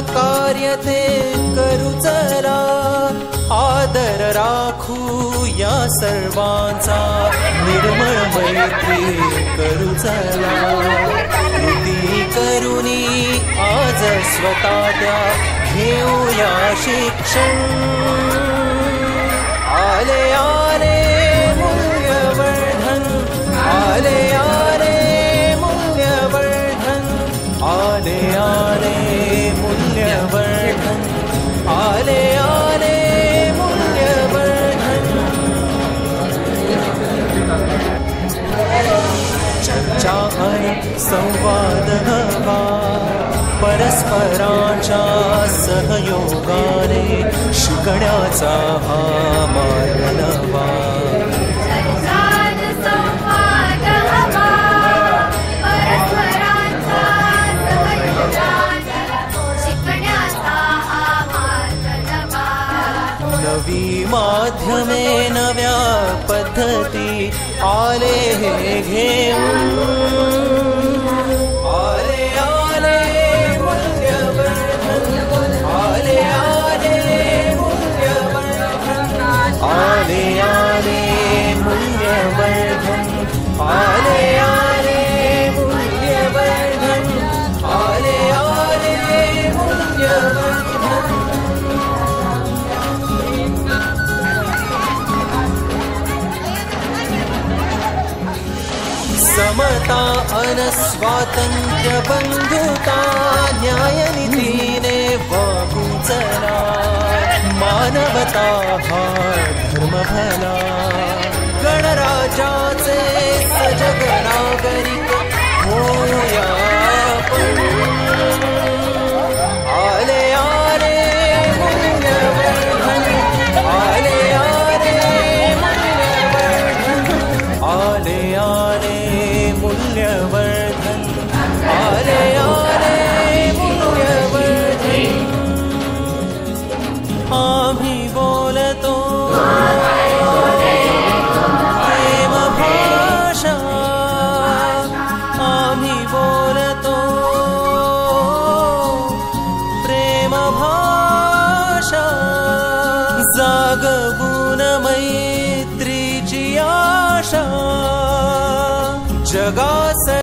कार्य ते करू चला, आदर राखू या सर्वांचा, निर्मळ मैत्री करू चला। कृती करुनी आज स्वतः त्या घेऊया शिक्षण, आले आले मूल्यवर्धन, आले आले मूल्यवर्धन, आले आले मूल्यवर्धन, आले आले मूल्यवर्धन। चर्चा आणि संवाद हवा, परस्परांच्या सहयोगाने शिकण्याचा हा मार्ग नवा। नवी माध्यमे नव्या पद्धती आले हे घेऊन, आले आले मूल्यवर्धन, आले आले मूल्यवर्धन, आले आले मूल्यवर्धन, आले आले मूल्यवर्धन, आले आले मूल्यवर्धन। समता अन स्वातंत्र्य बंधुता न्यायनीतीने वागू चला, मानवता हा धर्म भला, गणराज्याचे सजग नागरिक होऊया आपण। आले आले मूल्यवर्धन, आले आले मूल्यवर्धन, आले आले मूल्यवर्धन, आले आले मूल्यवर्धन। आम्ही बोलतो प्रेम भाषा, आम्ही बोलतो प्रेम भाषा, जागवून मैत्रीची आशा जगास